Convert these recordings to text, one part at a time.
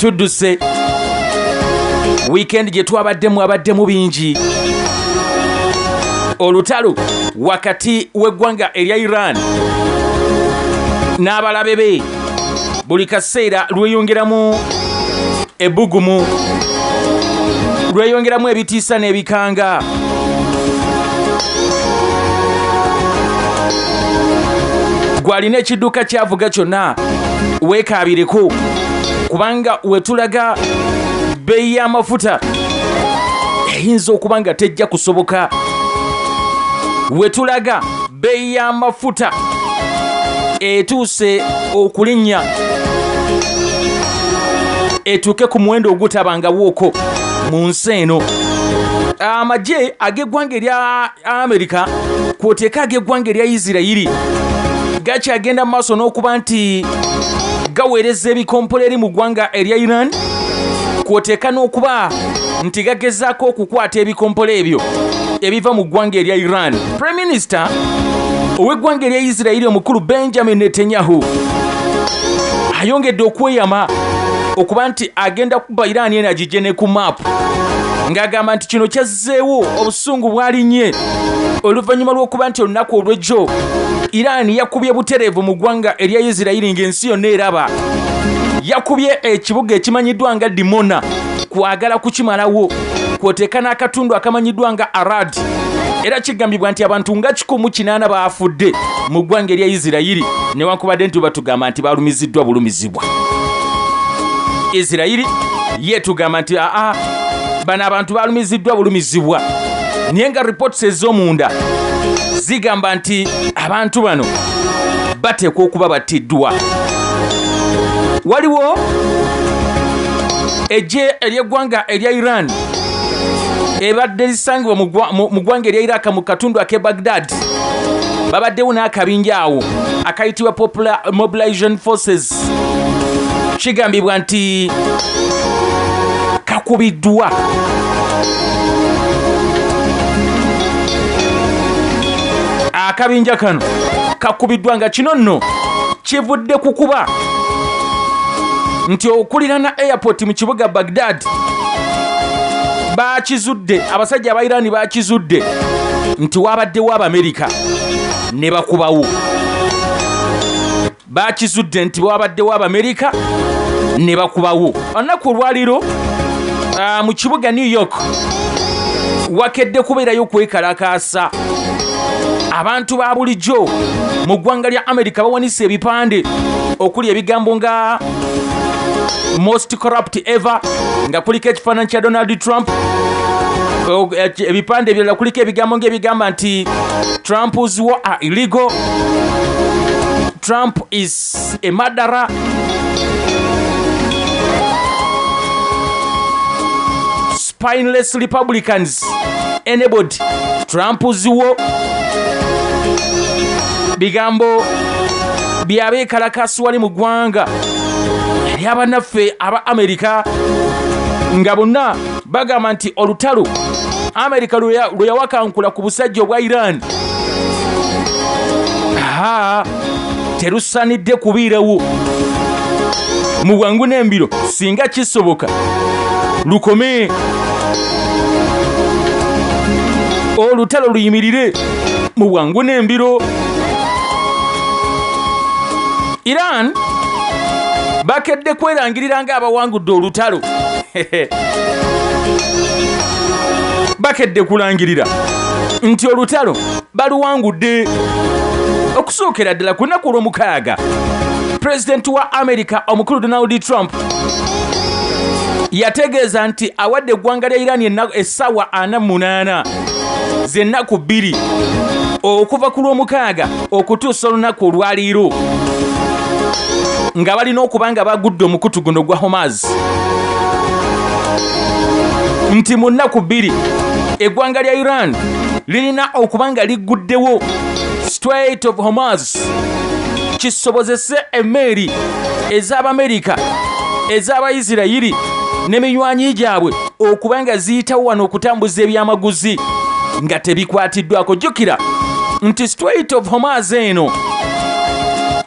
tudduse weekend gye abaddemu bingi. Olutalo wakati w'eggwanga erya Iran n'abalabe be buli kaseera lweyongeramu ebbugumu, lweyongeramu ebitiisa n'ebikanga. Gwalina ekidduka kyavuga kyonna weekaabireko, kubanga wetulaga bbeeyi y'amafuta eyinza okuba nga tejja kusoboka. Wetulaga bbeeyi y'amafuta etuuse okulinnya, etuuke ku muwendo ogutabangawooko mu nsi eno. Amagye ag'eggwanga erya Amerika kwoteeka ag'eggwanga erya Isirayiri gakyagenda mu maaso n'okuba nti gaweereza ebikompolo eri mu ggwanga erya Iran, kwoteeka n'okuba nti gagezaako okukwata ebikompolo ebyo ebiva mu ggwanga erya Iran. Prime Minister ow'eggwanga erya Isirayiri omukulu Benjamin Netanyahu ayongedde okweyama okuba nti agenda kuba Iran eno agigye ne ku maapu, ng'agamba nti kino kyazzeewo obusungu bwalinnye oluvannyuma lw'okuba nti olunaku olw'ejjo Iran yakubye butereevu mu ggwanga erya Isirayiri ng'ensi yonna eraba. Yakubye ekibuga ekimanyiddwa nga Dimona kwagala kukimalawo, kwoteeka n'akatundu akamanyiddwa nga Arad, era kigambibwa nti abantu nga 180 baafudde mu ggwanga erya Isirayiri, newankubadde nti batugamba nti balumiziddwa bulumizibwa. Isirayiri yeetugamba nti bano abantu balumiziddwa bulumizibwa, naye nga reports ez'omunda zigamba nti abantu bano bateekwa okuba battiddwa. Waliwo eggye ery'eggwanga erya Iran ebadde lisangibwa mu ggwanga erya Iraq mu katundu ak'e Baghdad. Babaddewo n'akabinja awo akayitibwa Popular Mobilization Forces. Kigambibwa nti kakubiddwa. Akabinja kano kakubiddwa nga kino nno kivudde ku kuba nti okulirana airport mu kibuga Baghdad bakizudde, abasajja aba Iran bakizudde nti wabaddewo Abamerika ne bakubawo. Bakizudde nti wabaddewo Abamerika ne bakubawo. Olunaku olwaliro mu kibuga New York wakedde kubeerayo kwekalakaasa. Abantu ba bulijjo mu ggwanga lya Amerika bawanise ebipande okuli ebigambo nga most corrupt ever, nga kuliko ekifaananyi kya Donald Trump. Ebipande ebirala kuliko ebigambo ng'ebigamba nti Trump's war are illegal, Trump is a murderer, spineless Republicans enabled Trump's war. Bigambo byabeekalakasi wali mu ggwanga ery'abannaffe aba Amerika, nga bonna bagamba nti olutalo Amerika lwe yawakankula ku busajja obwa Iran terusanidde kubiirawo mu bwangu n'embiro. Singa kisoboka lukome, olutalo luyimirire mu bwangu n'embiro. Iran bakedde kwerangirira nga abawangudde olutalo. Bakedde kulangirira nti olutalo baluwangudde. Okusookera ddala ku lunaku olw'omukaaga, pulezidenti wa Amerika omukulu Donald Trump yategeeza nti awadde eggwanga lya Iran essaawa 48 z'ennaku 2 okuva ku lw'omukaaga okutuusa olunaku olwaliiro, nga balina okuba nga bagudde omukutu guno gwa Hamas. Nti mu nnaku 2 eggwanga lya Iran lirina okuba nga liguddewo Strait of Hormuz, kisobozese emmeeri ez'Abamerika, ez'Abaisirayiri n'eminywanyi gyabwe okuba nga ziyitawo wano okutambuza ebyamaguzi nga tebikwatiddwako. Jjukira nti Strait of Hormuz eno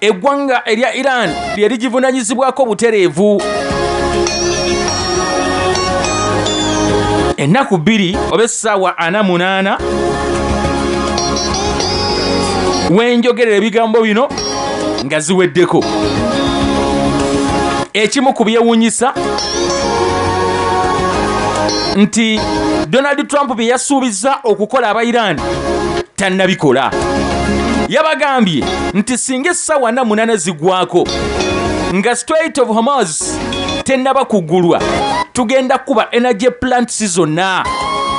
eggwanga erya Iran lye ligivunanyizibwako butereevu. ennaku 2 oba essaawa 48 wenjogerera ebigambo bino nga ziweddeko. Ekimu ku byewuunyisa nti Donald Trump bye yasuubiza okukola aba Iran tannabikola. Yabagambye nti singa essaawa 48 zigwako nga Strait of Hormuz tennaba kuggulwa, tugenda kuba energy plants zonna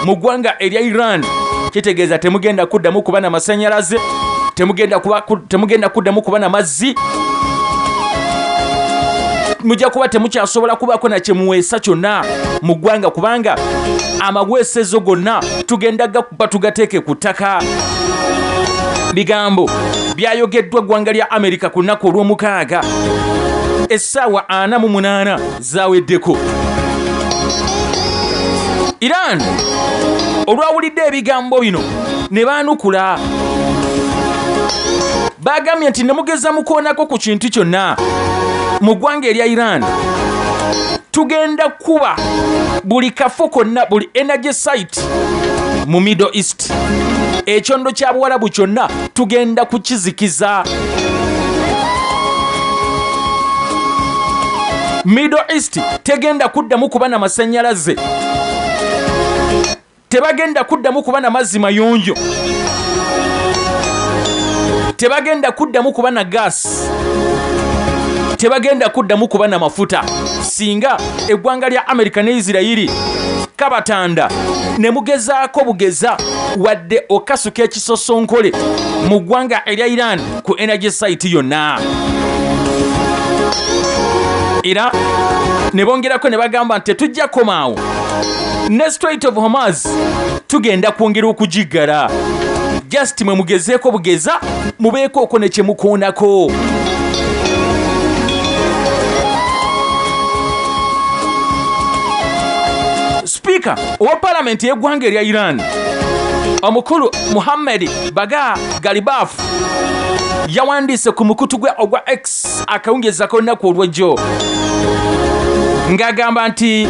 mu ggwanga erya Iran. Kitegeeza temugenda kuddamu kuba na masanyalaze, temugenda kuddamu kuba na mazzi, mujja kuba temukyasobola kubaako na kyemuweesa kyonna mu ggwanga, kubanga amagwesezo gonna tugenda gakuba tugateeke ku ttaka. Bigambo byayogeddwa ggwanga lya Amerika ku nnaku olw'omukaaga, essaawa 48 zaweddeko. Iran olwawulidde ebigambo bino ne baanukula. Bagambye nti nemugeza mukoonako ku kintu kyonna mu ggwanga erya Iran, tugenda kuba buli kafo konna, buli energy site mu Middle East, ekyondo kya Buwarabu kyonna tugenda kukizikiza. Middle East tegenda kuddamu kuba na masanyalaze, tebagenda kuddamu kuba na mazzi mayonjo, tebagenda kuddamu kuba na gas, tebagenda kuddamu kuba na mafuta. Singa eggwanga lya Amerika ne Isirayiri kabatanda ne mugezaako bugeza wadde okasuka ekisosonkole mu ggwanga erya Iran ku energy site yonna. Era ne bongerako ne bagamba nti tetujja komaawo, ne Strait of Hormuz tugenda kwongera okugiggala. Just mwe mugezeeko bugeza, mubeeko okwo ne kyemukoonako. Speaker owa Parliament y'eggwanga erya Iran, omukulu Muhammad Baga Galibaf, yawandiise ku mukutu gwe ogwa X akawungezako nnaku olw'ejjo ng'agamba nti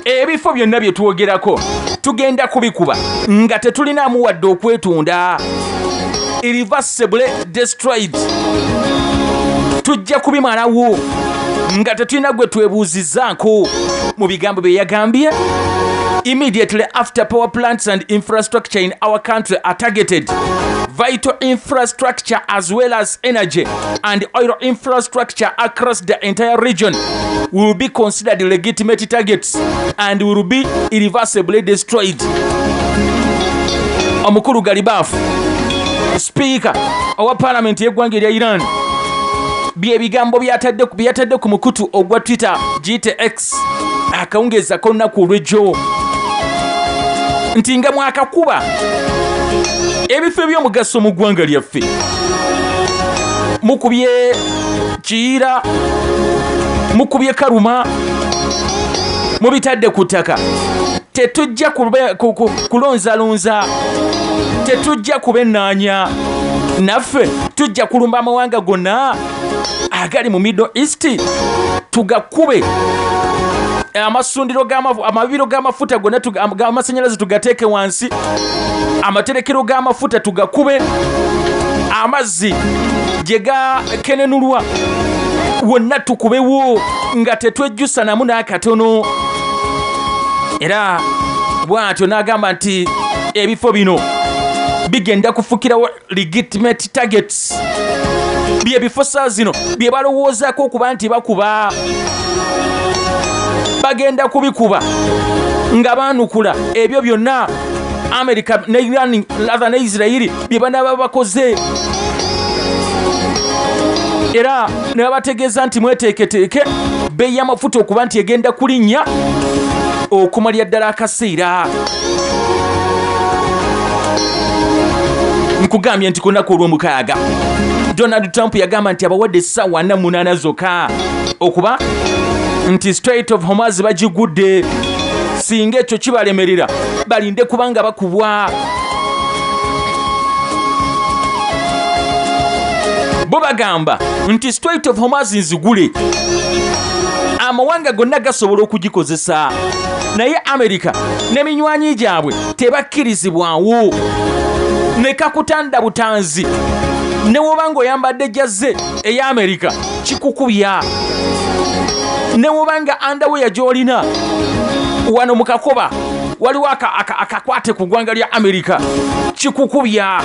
ebifo byonna bye twogerako tugenda kubikuba nga tetulinaamu wadde okwetunda, irreversibly destroyed. Tujja kubimalawo nga tetulina gwe twebuuzizzaako. Mu bigambo bye yagambye, immediately after power plants and infrastructure in our country are targeted, vital infrastructure as well as energy and oil infrastructure across the entire region will be considered legitimate targets and will be irreversibly destroyed. Omukulu Galibaf, Speaker owa Parliament y'eggwanga erya Iran, bye bigambo byatadde ku mukutu ogwa Twitter GTX akawungezako nnaku olw'ejjo nti nga mwakakuba ebifo eby'omugaso mu ggwanga lyaffe, mukubye Kiyira, mukubye Karuma, mubitadde ku ttaka, tetujja kulonzalonza, tetujja kubennaanya, naffe tujja kulumba amawanga gonna agali mu Middle East tugakube. Amasundiro amabiro g'amafuta gonna amasanyalaze tugateeke wansi, amaterekero g'amafuta tugakube, amazzi gye gakenenulwa wonna tukubewo nga tetwejjusa namu n'akatono. Era bw'atyo n'agamba nti ebifo bino bigenda kufukirawo legitimate targets. Bye bifo saa zino bye balowoozaako okuba nti bakuba, bagenda kubikuba nga baanukula ebyo byonna Amerika ne Iran ne Isirayiri bye banaba bakoze. Era ne babategeeza nti mweteeketeeke bbeeyi y'amafuta okuba nti egenda kulinnya okumalya ddala akaseera. Nkugambye nti ku nnaku olw'omukaaga Donald Trump yagamba nti abawadde essaawa 48 zokka okuba nti Strait of Hormuz bagigudde. Singa ekyo kibalemerera balinde kubanga bakubwa. Bo bagamba nti Strait of Hormuz nzigule, amawanga gonna gasobola okugikozesa naye Amerika n'eminywanyi gyabwe tebakkirizibwawo ne kakutanda butanzi ne woba ng'oyambadde jazze eya Amerika kikukubya ne woba nga andaweya gy'olina wano mu kakoba waliwo akakwate ku ggwanga lya Amerika kikukubya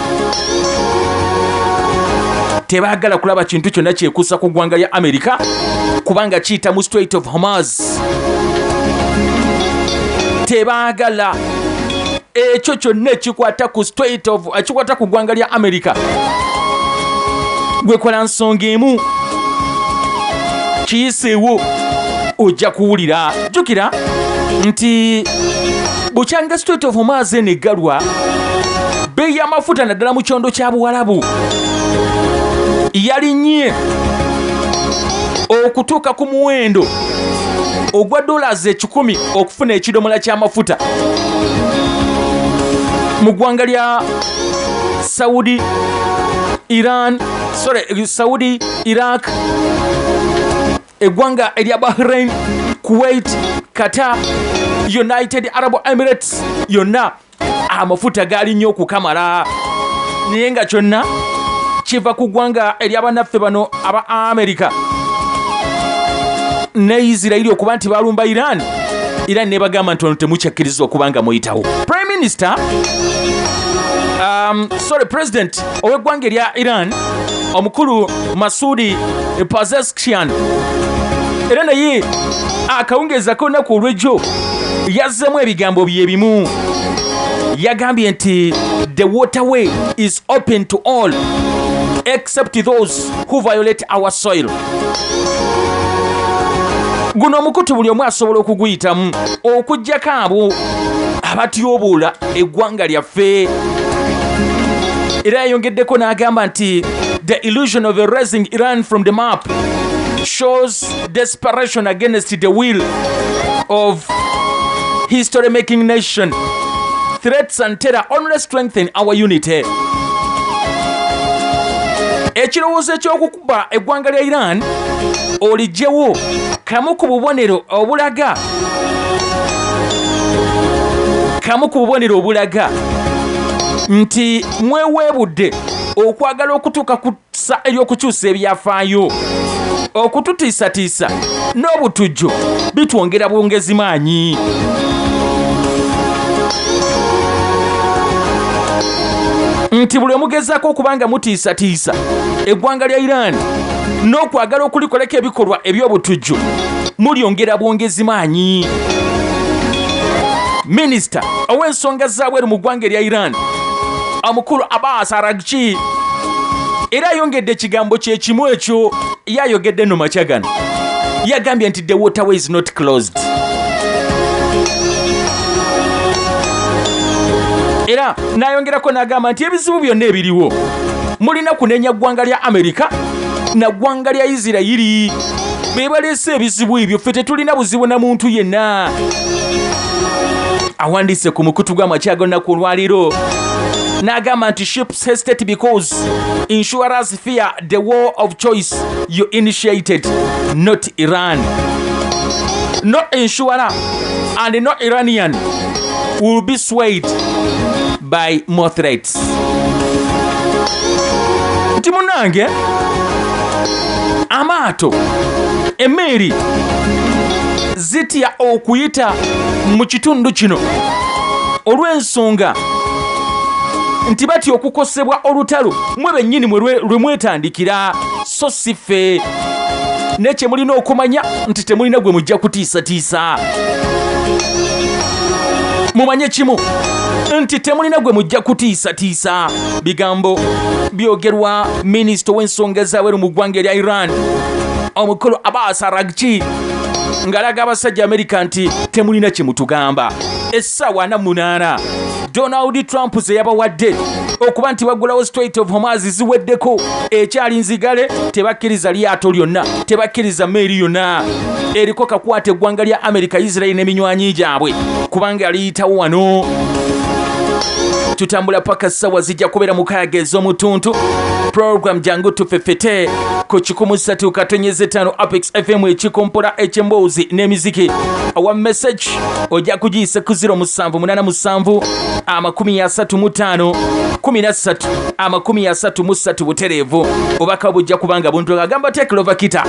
tebaagala kulaba kintu kyonna kyekuusa ku ggwanga lya Amerika kubanga kiyita mu Strait of Hormuz tebaagala ekyo kyonna ekikwata ku ggwanga lya Amerika gwekola nsonga emu kiyiseewo ojja kuwulira jjukira nti bukyanga Strait of Hormuz eneggalwa bbeeyi y'amafuta naddala mu kyondo kya Buwalabu yalinnye okutuuka ku muwendo ogwa $1,000 okufuna ekidomola ky'amafuta mu ggwanga lya Saudi, Iraq, eggwanga erya Bahrain, Kuwait, Qatar, United Arab Emirates yonna amafuta gaali nnyo okukamala naye nga kyonna kiva ku ggwanga ery'abannaffe bano aba Amerika ne Isirairi okuba nti balumba Iran ne bagamba nti ono temukkiriza okuba nga muyitawo. President ow'eggwanga erya Iran omukulu Masoud Pezeshkian era naye akawungeeza k'olunaku olw'ejjo yazzeemu ebigambo bye bimu yagambye nti the waterway is open to all except those who violate our soil. Guno omukutu buli omu asobola okuguyitamu okuggyako abo abatyoboola eggwanga lyaffe. Era yayongeddeko n'agamba nti the illusion of erasing Iran from the map shows desperation against the will of history-making nation. Threats and terror only strengthen our unity. Ekirowoozo eky'okukuba eggwanga lya Iran oligyewo kamu ku bubonero obulaga nti mweweebudde okwagala okutuuka ku ssa ery'okukyusa ebyafaayo okututiisatiisa n'obutujju bitwongera bwongezi maanyi. Nti buli omugezaako okubanga mutiisatiisa eggwanga lya Iran n'okwagala okulikoleko ebikolwa eby'obutujju mulyongera bwongezi maanyi. Minisita ow'ensonga zaabweru mu ggwanga erya Iran omukulu Abbas Araghchi era ayongedde ekigambo kye kimu ekyo yayogedde no makya gano yagambye nti the waterway is not closed. Era n'ayongerako n'agamba nti ebizibu byonna ebiriwo mulina kunenya ggwanga lya Amerika na ggwanga lya Isirairi be baleese ebizibu ebyo, ffe tetulina buzibu na muntu yenna. Awandiise ku mukutu gw'amakya g'olunaku olwaleero n'agamba nti ships hesitate because insurers fear the war of choice you initiated, not Iran. No insurer and no Iranian will be swayed by more threats. Nti munange amaato emmeeri zitya okuyita mu kitundu kino olw'ensonga nti batya okukosebwa olutalo mwe bennyini lwe mwetandikira so si ffe. Nekye mulina okumanya nti temulina gwe mujja kutiisatiisa. Mumanye kimu nti temulina gwe mujja kutiisatiisa. Bigambo byogerwa minisita w'ensonga ez'abweru mu ggwanga erya Iran omukulu Abbas Araghchi ng'alaga abasajja Amerika nti temulina kye mutugamba. Essaawa 48 Donald Trump ze yabawadde okuba nti baggulawo Strait of Hormuz ziweddeko ekyali nzigale, tebakkiriza lyato lyonna, tebakkiriza mmeeri yonna eriko kakwata eggwanga lya Amerika, Isirairi n'eminywanyi gyabwe kubanga liyitawo wano. Tutambula paka ssaawa zijja kubeera 6 ez'omutuntu. program jangu tufefete ku 103.5 Apex FM ekikompola ekyemboozi n'emiziki. Awa message ojja kugiyisa ku 0787 35 13 butereevu. Obaka bujja kubanga buntu agamba teklova kita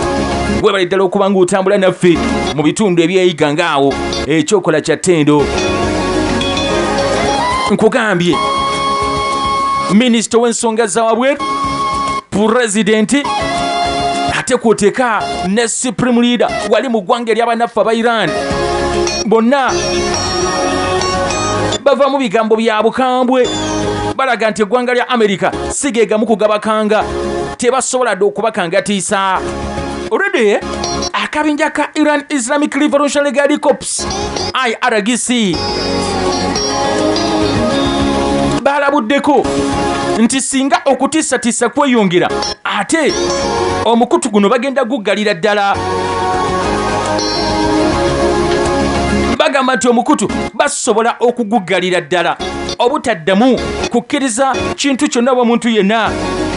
webalidde ddala okubanga otambula naffe mu bitundu ebyeyiga ngaawo ekyokola kya ttendo. Nkugambye minisita w'ensonga za wabweru, pulezidenti ate kwoteeka ne supreme leader wali mu ggwanga ery'abannaffe aba Iran bonna bava mu bigambo bya bukambwe balaga nti eggwanga lya Amerika sigeegamu kugabakanga, tebasobola dde okubakangatiisa. Already akabinja ka Iran Islamic Revolutionary Guard Corps IRGC balabuddeko nti singa okutiisatiisa kweyongera ate omukutu guno bagenda guggalira ddala. Bagamba nti omukutu basobola okuguggalira ddala obutaddamu kukkiriza kintu kyonna oba omuntu yenna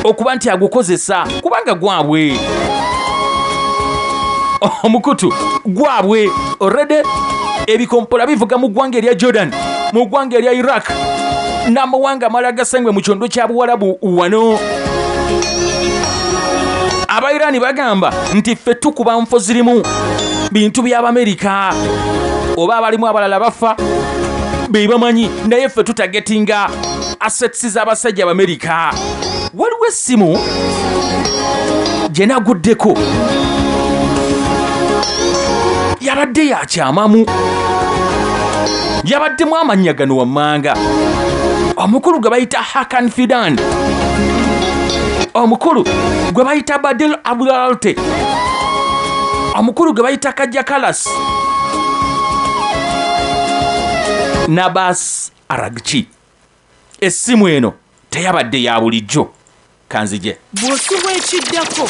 okuba nti agukozesa kubanga gwabwe. Omukutu gwabwe already ebikompola bivuga mu ggwanga erya Jordan, mu ggwanga erya Iraq n'amawanga amalala agasangibwa mu kyondo kya Buwarabu wano. Abayiraani bagamba nti ffe tukuba nfo zirimu bintu by'Abamerika, oba abalimu abalala bafa be bamanyi, naye ffe tutagetinga assets z'abasajja Abamerika. Waliwo essimu gye naguddeko yabadde yakyamamu, yabaddemu amannya gano wammanga. Omukulu gwe bayita Hakan Fidan, omukulu gwe bayita Badil Abdulalte, omukulu gwe bayita Kajja Kalas, Nabas Aragchi. Essimu eno teyabadde ya bulijjo. Kanzije bw'osubwa ekiddako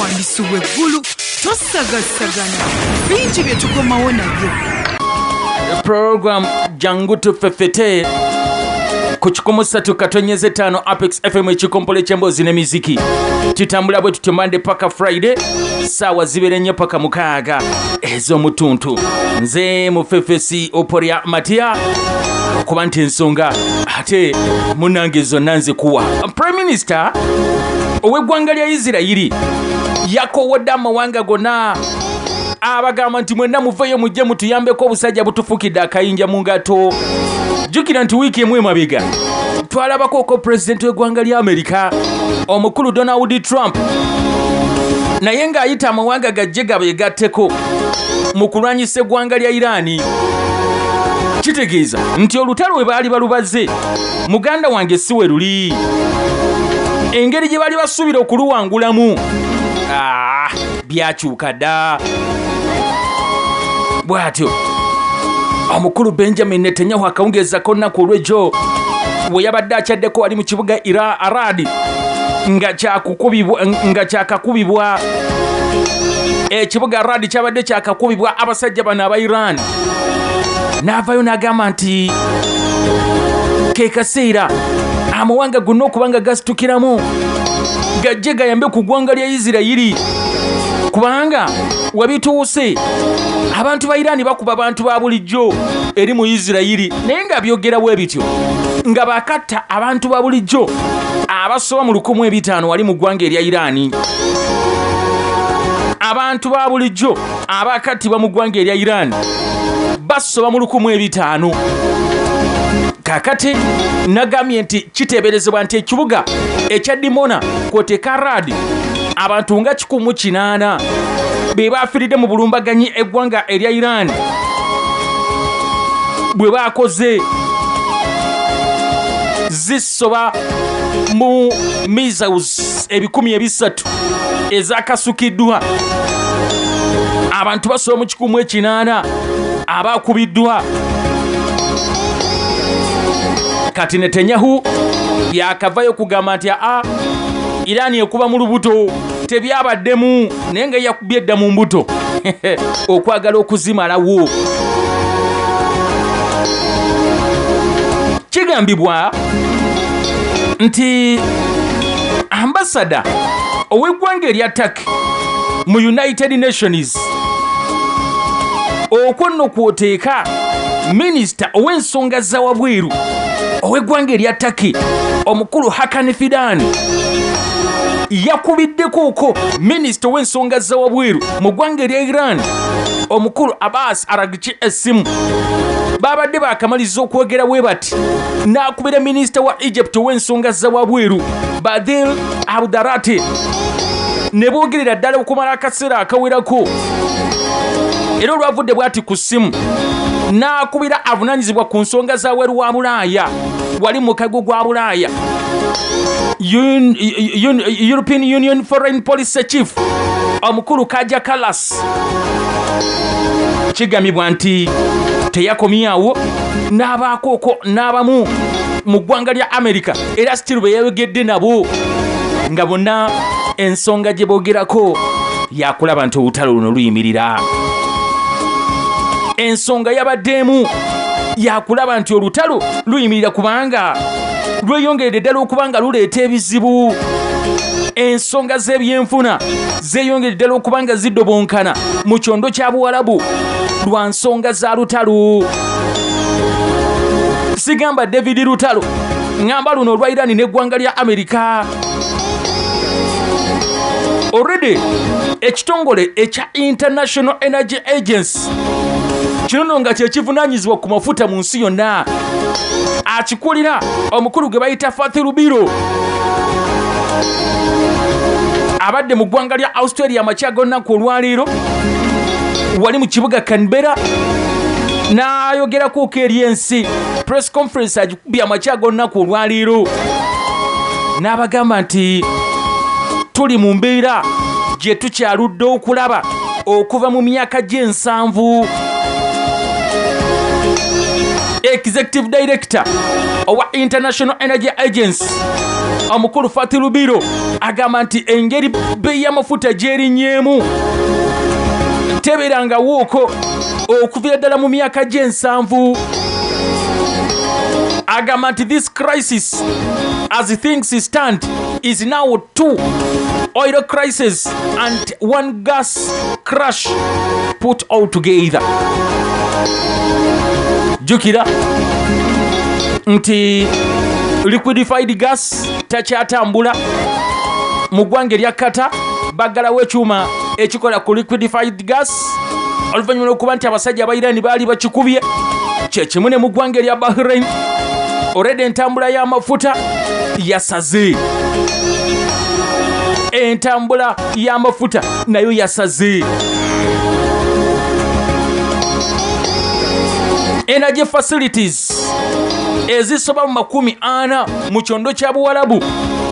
wandisubwa eggulu, tosagasagana bingi bye tukomawo nabyo. Program jangu tufefete ku 103.5 Apex FM ekikompola ekyemboozi n'emiziki. Tutambula bwe tutyo Monday paka Friday saawa zibeera nnyo paka 6 ez'omutuntu. Nze mufefesi Oporia Matia okuba nti ensonga ate munnange zonna nzikuwa. Prime Minister ow'eggwanga lya Isirayiri yakowodde amawanga gonna abagamba nti mwenna muveeyo mujje mutuyambeko obusajja butufukidde akayinja mu ngato. Jjukira nti wiiki emu emabega twalabako ko pulezidenti w'eggwanga lya Amerika omukulu Donald Trump naye ng'ayita amawanga gajje gabeegatteko mu kulwanyisa eggwanga lya Iraani. Kitegeeza nti olutalo we baali balubaze muganda wange si we luli, engeri gye baali basuubira okuluwangulamu byakyuka dda. Bw'atyo omukulu Benjamin Netanyahu akawungeezako nnaku olw'ejjo bwe yabadde akyaddeko wali mu kibuga Arad nga kyakakubibwa. Ekibuga Arad kyabadde kyakakubibwa abasajja bano aba Iran. N'avaayo n'agamba nti ke kaseera amawanga gonna okubanga gasitukiramu gajje gayambe ku ggwanga lya Isirayiri, kubanga webituuse abantu ba Iran bakuba abantu ba bulijjo eri mu Isirayiri, naye nga byogera bwe bityo nga bakatta abantu ba bulijjo abasoba mu 1500 wali mu ggwanga erya Iran. Abantu ba bulijjo abakattibwa mu ggwanga erya Iran basoba mu 1500. Kakati nagambye nti kiteeberezebwa nti ekibuga ekya Dimona kwoteeka Arad abantu nga 180 be baafiridde mu bulumbaganyi eggwanga erya Iran bwe baakoze zisoba mu missiles 300 ezakasukiddwa. Abantu basoba mu 180 abakubiddwa. Kati Netanyahu yakavayo kugamba nti Irani ekuba mu lubuto tebyabaddemu, naye nga yakubye edda mu mbuto okwagala okuzimalawo. Kigambibwa nti ambassador ow'eggwanga erya Turkey mu United Nations okwo nno kwoteeka minisita ow'ensonga za wabweru ow'eggwanga erya Turkey omukulu Hakan Fidan yakubiddeko okwo minisita ow'ensonga za wabweru mu ggwanga erya Iran omukulu Abbas Araghchi essimu babadde bakamaliza okwogera bwe bati n'akubira minisita wa Egypt ow'ensonga za wabweru Badil Abdarati ne boogerera ddala okumala akaseera akawerako era olwavudde bw'ati ku ssimu n'akubira avunaanyizibwa ku nsonga za weeru wa Bulaaya wali mu kago gwa Bulaaya European Union Foreign Policy Chief omukulu Kaja Kallas kigambibwa nti teyakomyawo n'abaako okwo n'abamu mu ggwanga lya Amerika era still bwe yayogedde nabo nga bonna ensonga gye boogerako yakulaba nti olutalo luno luyimirira. Ensonga yabaddeemu yakulaba nti olutalo luyimirira kubanga lweyongeredde ddala okubanga luleeta ebizibu. Ensonga z'ebyenfuna zeeyongeredde ddala okubanga ziddobonkana mu kyondo kya Buwarabu lwa nsonga za lutalo. Sigamba David Lutalo, ngamba luno olwa Iran n'eggwanga lya Amerika. Already ekitongole ekya International Energy Agency kino nga kyekivunaanyizibwa ku mafuta mu nsi yonna akikulira omukulu gwe bayita Fatih Biro abadde mu ggwanga lya Australia amakya g'olunaku olwaleero wali mu kibuga Canberra n'ayogerako eri ensi press conference agikubye amakya g'olunaku olwaleero n'abagamba nti tuli mu mbeera gye tukyaludde okulaba okuva mu myaka gy'ensanvu. Executive Director owa International Energy Agency omukulu Fatih Biro agamba nti engeri bbeeyi y'amafuta gy'erinnyeemu tebeerangawo okwo okuviira ddala mu myaka gy'ensanvu. Agamba nti this crisis as things stand is now two oil crisis and one gas crash put all together. Jukira nti liquefied gas takyatambula mu ggwanga erya Qatar baggalawo ekyuma ekikola ku liquefied gas oluvannyuma lw'okuba nti abasajja aba Iran baali bakikubye kyekimu ne mu ggwanga erya Bahrain already entambula y'amafuta yasaze. Entambula y'amafuta nayo yasaze. Energy facilities ezisoba mu 40 mu kyondo kya Buwarabu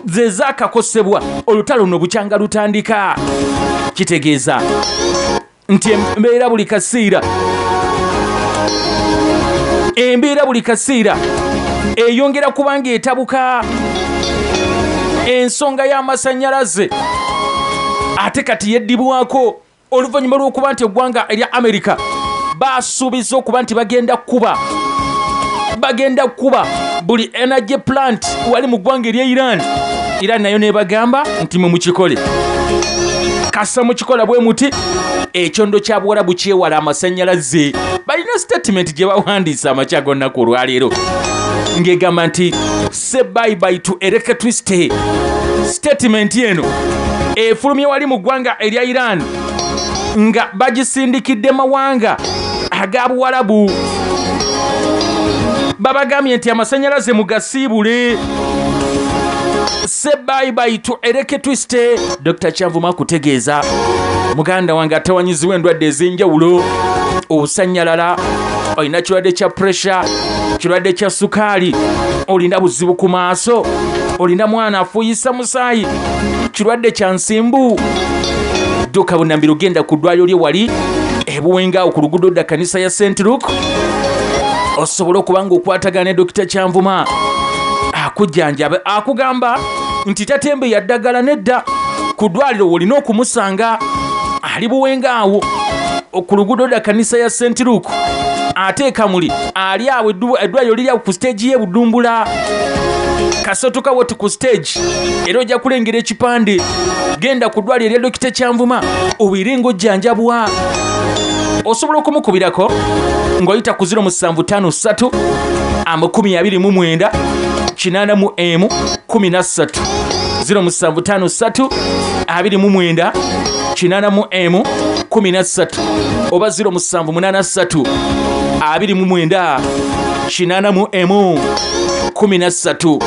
ze zaakakosebwa olutalo luno bukyanga lutandika. Kitegeeza nti embeera buli kaseera eyongera kubanga etabuka. Ensonga y'amasannyalaze ate kati yeddibwako oluvannyuma lw'okuba nti eggwanga erya Amerika baasuubiza okuba nti bagenda kuba buli energy plant wali mu ggwanga erya Iran nayo nebagamba nti mukikole kasa mukikola bwe muti ekyondo kya Buwarabu kyewala amasannyalaze. Balina statement gye bawandiisa amakya g'olunaku olwaleero ng'egamba nti say bye bye to electricity. Statement eno efulumye wali mu ggwanga erya Iran nga bagisindikidde mawanga aga Buwarabu. Babagambye nti amasannyalaze mugasiibule. Say bye bye to electricity. Dr. Kyanvuma akutegeeza muganda wange atawanyiziwa endwadde ez'enjawulo obusannyalala, olina kirwadde kya pressure, kirwadde kya sukaali, olina buzibu ku maaso, olina mwana afuuyisa musaayi, kirwadde kya nsimbu, dduka bunnambiro ogenda ku ddwaliro lye wali ebuwenga ku luguudo dda kanisa ya St. Luke osobola okuba ng'okwatagana ne Dr. Kyanvuma akujjanjabe. Akugamba nti tatembe yaddagala nedda ku ddwaliro olina okumusanga ali buwenga awo ku luguudo dda kanisa ya St. Luke ate Kamuli ali awo eddwaliro liri awo ku stage y'e Budumbula. kasotoka woti ku stage era ojja kulengera ekipande genda ku ddwaliro erya Dokita Kyanvuma obiire ng'ojjanjabwa. Osobola okumukubirako ng'oyita ku 0753 29 80 13 0753 29 80 13 oba 0783 29 80 13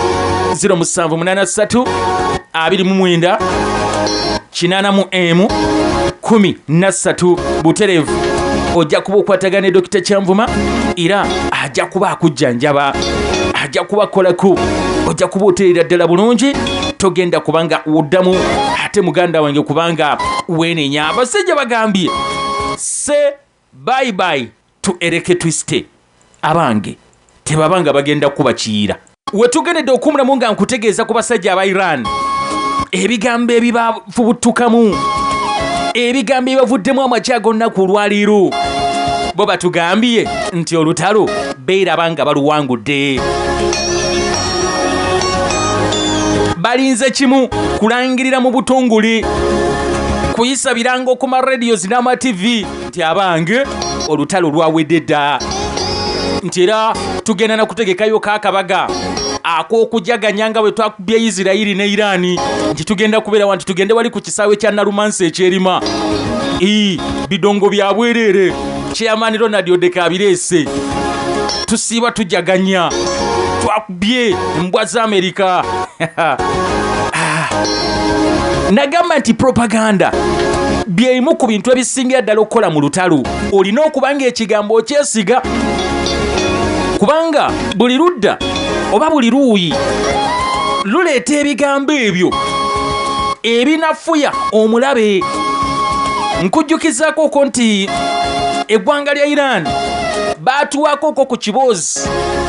0783 29 80 13 buterevu. Ojja kuba okwatagana ne Dokita Kyanvuma era ajja kuba akujjanjaba, ajja kuba akolako, ojja kuba oteerera ddala bulungi, togenda kubanga woddamu ate muganda wange kubanga weenenya. Abasajja bagambye say bye bye to ereke twiste, abange tebabanga bagenda kubakiira. Wetugendedde okumulamu nga nkutegeeza ku basajja aba Iran ebigambo ebibafubutukamu, ebigambo ebibavuddemu amakya gonna ku lwaliiro. Bo batugambye nti olutalo beeraba nga baluwangudde. Balinze kimu kulangirira mu butongole, kuyisa birango ku maradios n'ama TV nti abange olutalo lwawedde dda, nti era tugenda na kutegekayo kaakabaga ak'okujaganya nga bwe twakubye Isirayiri ne Irani, nti tugenda kubeera wanti tugende wali ku kisaawe kya Nalumansi ekyerima. Bidongo bya bwereere Chairman Ronald Odeka abireese, tusiiba tujaganya, twakubye embwa za Amerika. Nagamba nti propaganda byeimu ku bintu ebisingira ddala okukola mu lutalo. Olina okuba ng'ekigambo okyesiga, kubanga buli ludda oba buli luuyi luleeta ebigambo ebyo ebinafuya omulabe. Nkujjukizaako nti eggwanga lya Iran baatuwaako ku kiboozi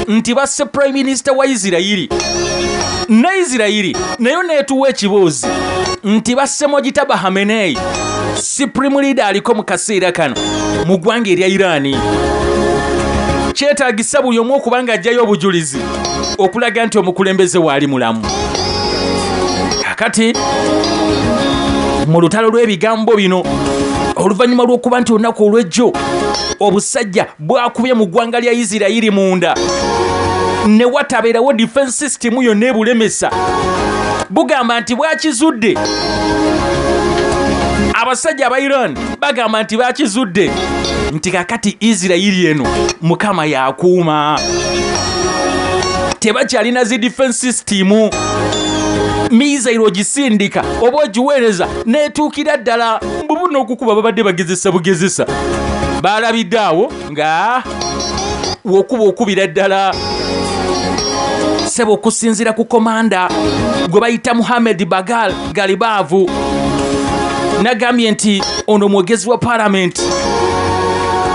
nti basse Prime Minister wa Isirayiri, ne Isirayiri nayo neetuwa ekiboozi nti basse Mojtaba Khamenei, Supreme Leader aliko mu kaseera kano mu ggwanga erya Iran. Kyetaagisa buli omu okubanga ajjayo obujulizi okulaga nti omukulembeze waali mulamu. Kakati mu lutalo lw'ebigambo bino, oluvannyuma lw'okuba nti olunaku olw'ejjo obusajja bwakubye mu ggwanga lya Isirayiri munda ne watabeerawo defense system yonna ebulemesa, bugamba nti bwakizudde. Abasajja aba Iran bagamba nti bakizudde, nti kakati Isirayiri eno Mukama yakuuma, tebakyalina zi defense system. Mizairo ogisindika oba ogiweereza neetuukira ddala, mbubu n'okukuba babadde bagezesa bugezesa. Balabidde awo nga wokuba okubira ddala. Sebo okusinziira ku komanda gwe bayita Muhammad Bagal Galibaavu, nagambye nti ono mwogezi wa Parliament,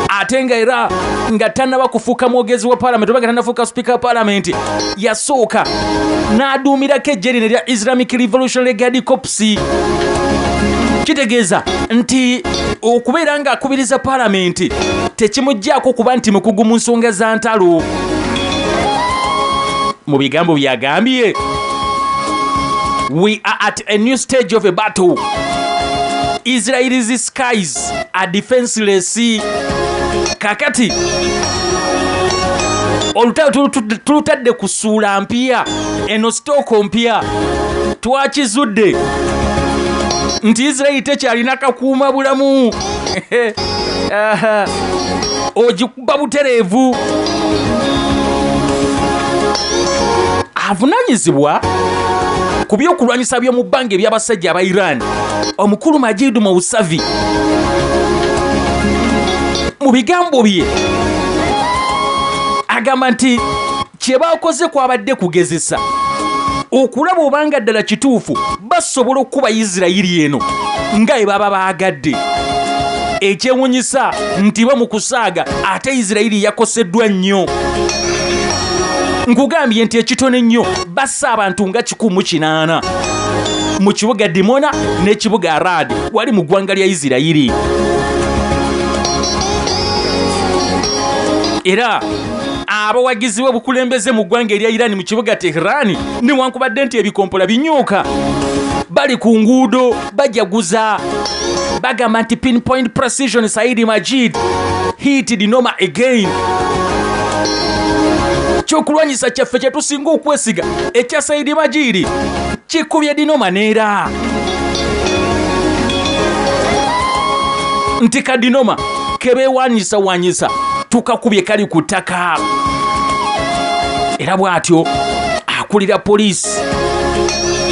ate nga era nga tannaba kufuuka mwogezi wa Parliament oba nga tannafuuka Speaker wa Parliament, yasooka n'aduumirako eggye lino erya Islamic Revolutionary Guard Corps. Kitegeeza nti okubeera ng'akubiriza Parliament tekimuggyako kuba nti mukugu mu nsonga za ntalo. Mu bigambo byagambye, we are at a new stage of a battle. Israel's skies are defenseless. Kakati olutalo tulutadde ku ssuula mpya, eno stooko mpya. Twakizudde nti Israeli tekyalina kakuuma bulamu. Ogikuba butereevu. Avunaanyizibwa ku byokulwanyisa by'omu bbanga eby'abasajja aba Iran, omukulu Majid Mousavi, mu bigambo bye agamba nti kye bakoze kwabadde kugezesa okulaba obanga ddala kituufu basobola okuba Isirayiri eno nga bwe baba baagadde. Ekyewuunyisa nti bo mu kusaaga ate Isirayiri yakoseddwa nnyo. Nkugambye nti ekitone nnyo bassa abantu nga 180 mu kibuga Dimona n'ekibuga Arad wali mu ggwanga lya Isirayiri. Era abawagizi b'obukulembeze mu ggwanga erya Iran mu kibuga Tehran newankubadde nti ebikompola binyuuka bali ku nguudo bajaguza bagamba nti pinpoint precision Saidi Majid hit dinoma again. Kyokulwanyisa kyaffe kye tusinga okwesiga ekya Saidi Majid kikubye dinoma neera nti kadinoma kebeewanyisa tukakubye kali ku ttaka. Era bw'atyo akulira poliisi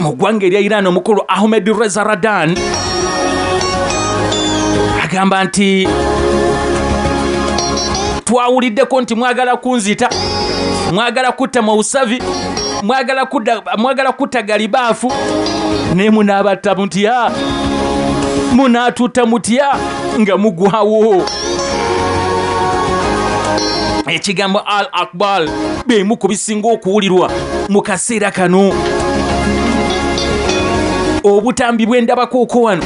mu ggwanga erya Iran omukulu Ahmed Reza Radan agamba nti twawuliddeko nti mwagala kunzita, mwagala kutta Mausavi, mwagala kutta Galibaafu ne munaabatta mutya, munaatutta mutya nga mugwawo. Ekigambo Al Akbar bemu ku bisinga okuwulirwa mu kaseera kano. Obutambi bw'endabakooko wano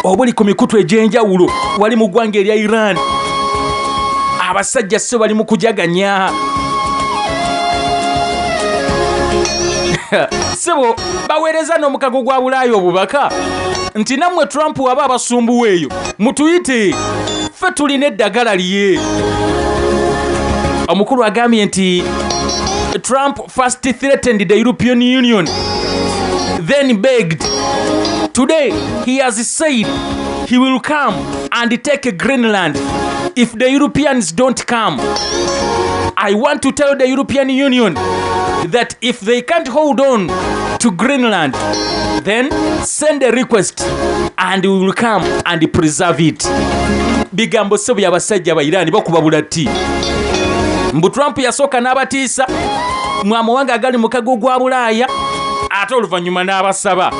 obuli ku mikutu egy'enjawulo wali mu ggwanga erya Iran. Abasajja so bali mu kujaganya. Sebo baweereza n'omukago gwa Bulaaya obubaka nti nammwe Trump waba abasumbuweeyo mutuyite ffe tulina eddagala lye. Omukulu agambye nti Trump first threatened the European Union, then begged. Today he has said he will come and take Greenland if the Europeans don't come. I want to tell the European Union that if they can't hold on to Greenland, then send a request and we will come and preserve it. Bigambo sebo y'abasajja ba Iran bakuba bulati. Mbu Trump yasooka n'abatiisa mu amawanga agali mu kago gwa Bulaaya ate oluvannyuma n'abasaba.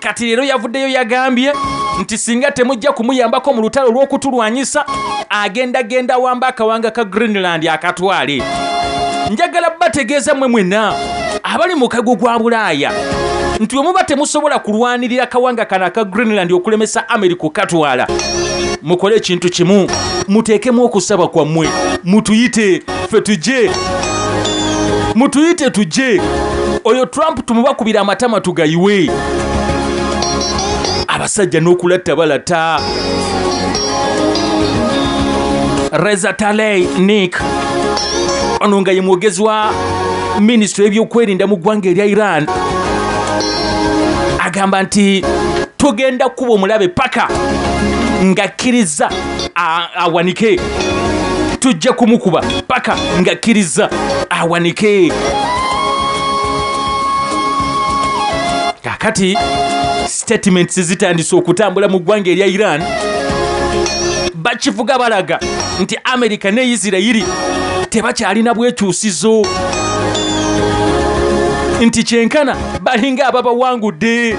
Kati leero yavuddeyo yagambye nti singa temujja kumuyambako mu lutalo lw'okutulwanyisa agenda wamba akawanga ka Greenland akatwale. Njagala bategeeza mmwe mwenna abali mu kago gwa Bulaaya nti bwe muba temusobola kulwanirira kawanga kana ka Greenland okulemesa America katwala, mukole ekintu kimu, muteekemu okusaba kwammwe, mutuyite ffe tujje, mutuyite tujje. Oyo Trump tumubakubira amatama tugayiwe. Abasajja n'okulatta balata. Reza Talei Nick ono nga ye mwogezi wa minisitule y'ebyokwerinda mu ggwanga erya Iran agamba nti tugenda kuba omulabe paka ng'akkiriza awanike, tujja kumukuba paka ng'akkiriza awanike. Kakati statements zitandise okutambula mu ggwanga erya Iran. Bakivuga balaga nti America ne Isirayiri tebakyalina bwekyusizo, nti kyenkana balinga ababawangudde.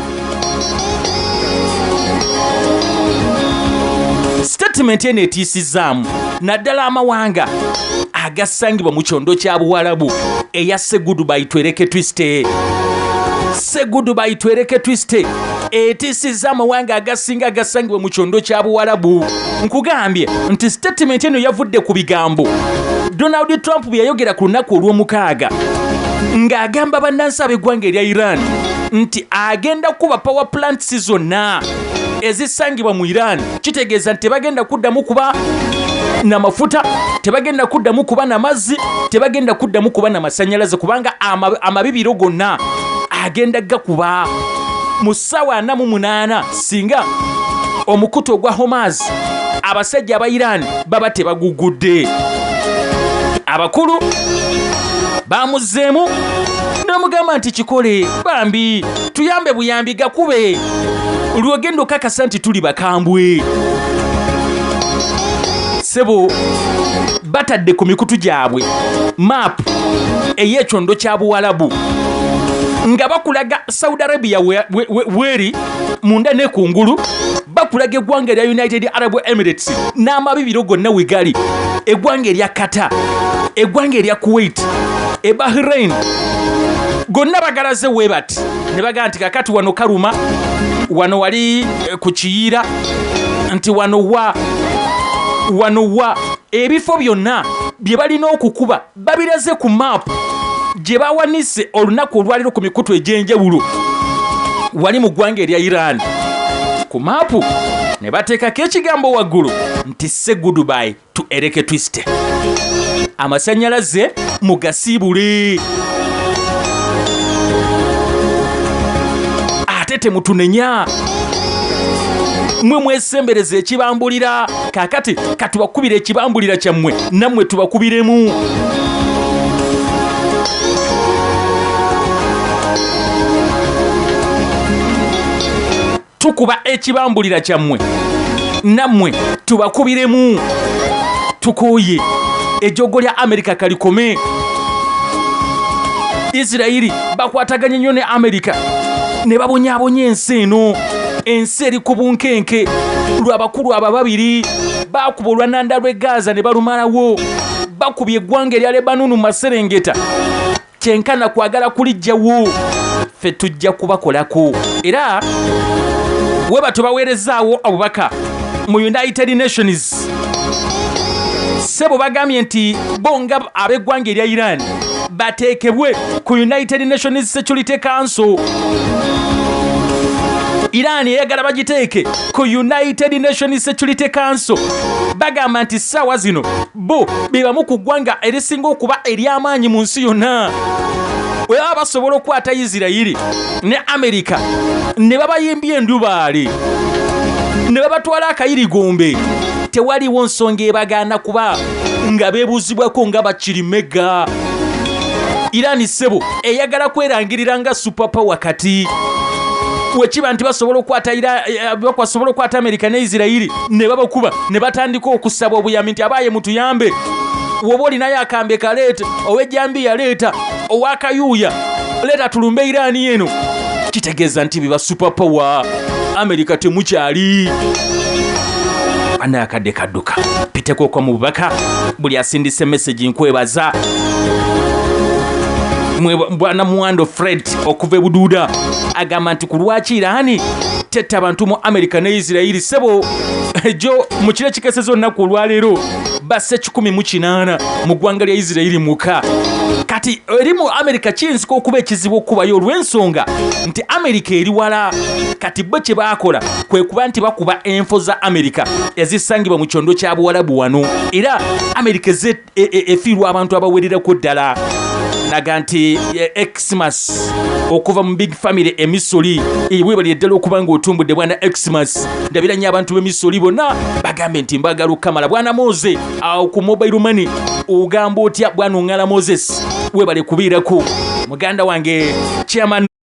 Statement eno etiisizaamu naddala amawanga agasangibwa mu kyondo kya Buwalabu eya Segudubai Twereke Twiste. Segudubai Twereke Twiste etiisizza amawanga agasinga agasangibwa mu kyondo kya Buwalabu. Nkugambye nti statement eno yavudde ku bigambo Donald Trump bye yayogera ku lunaku olw'omukaaga ng'agamba bannansi ab'eggwanga erya Iran nti agenda kuba power plants zonna ezisangibwa mu Iran. Kitegeeza nti tebagenda kuddamu kuba na mafuta, tebagenda kuddamu kuba na mazzi, tebagenda kuddamu kuba na masannyalaze, kubanga amabibiro gonna agenda gakuba mu ssaawa 48 singa omukutu ogwa Hormuz abasajja aba Iran baba tebagugudde. Abakulu bamuzzeemu n'omugamba nti kikole bambi tuyambe buyambi gakube lwogenda okakasa nti tuli bakambwe. Sebo batadde ku mikutu gyabwe map ey'ekyondo kya Buwalabu nga bakulaga Saudi Arabia weri munda ne kungulu, bakulaga eggwanga erya United Arab Emirates n'amabibiro gonna we gali, eggwanga erya Qatar, eggwanga erya Kuwait, Bahrain, gonna bagalaze we bati ne bagaa nti kakati wano kaluma, wano wali ku Kiyira, nti wano wa ebifo byonna bye balina okukuba babiraze ku maapu gye bawanise olunaku olwaliro ku mikutu egy'enjawulo wali mu ggwanga erya Iran. Ku maapu ne bateekako ekigambo waggulu nti say goodbye to Ereke Twiste. Amasannyalaze mugasiibule. Ate temutunenya. Mwe mwesembereza ekibambulira. Kaakati katubakubira ekibambulira kyammwe nammwe tubakubiremu. Tukuba ekibambulira kyammwe nammwe tubakubiremu. Tukooye ejjogo lya Amerika kalikome. Isirayiri bakwataganye nnyo ne Amerika ne babonyaabonya ensi eno. Ensi eri ku bunkenke lw'abakulu aba babiri baakuba olwananda lw'e Gaza ne balumalawo. Bakubye eggwanga erya Lebanoni mu Maserengeta kyenkana kwagala kulijjawo. Ffe tujja kubakolako. Era we batubaweerezaawo obubaka mu United Nations. Sebo bagambye nti bonga ab'eggwanga erya Iran bateekebwe ku United Nations Security Council. Iran eyagala bagiteeke ku United Nations Security Council. Bagamba nti ssaawa zino bo be bamu ku ggwanga erisinga okuba ery'amaanyi mu nsi yonna. Bwe baba basobola okukwata Isirayiri ne Amerika ne babayimbya endubaale ne babatwala akayirigombe, tewaliwo nsonga ebagaana kuba nga beebuuzibwako nga bakirimega. Iran ssebo eyagala kwerangirira nga superpower kati. Wekiba nti basobola okukwata Amerika ne Isirayiri ne babakuba ne batandika okusaba obuyambi nti abaaye mutuyambe. Woba olinayo akambe kaleeta, ow'ejjambiya leeta, ow'akayuuya leeta tulumbe Iraani eno. Kitegeeza nti biba superpower. Amerika temukyali. Anaye akadde kadduka. Piteko kwa mu bubaka. Buli asindise message nkwebaza. Bwana Muwando Fred okuva Buduuda agamba nti ku lwaki Iraani tetta abantu mu Amerika ne Isirayiri. Sebo jo mu kire kikesezo olunaku olwaleero basse 18 mu ggwanga lya Isirayiri muka. Kati eri mu Amerika kiyinzika okuba ekizibu okubayo olw'ensonga nti Amerika eri wala. Kati bo kye baakola kwe kuba nti bakuba enfo za Amerika ezisangibwa mu kyondo kya Buwalabu wano. Era Amerika efiirwa abantu abawererako ddala. Naga nti Xmas okuva mu big family emisoli bwe bali eddala okuba ng'otumbudde bwana Xmas. Ndabira nnyo abantu b'emisoli bonna bagambe nti mbagala okukamala. Bwana Moze awo ku mobile money ogamba otya bwana Oŋŋala Moses? We bali kubiirako muganda wange chairman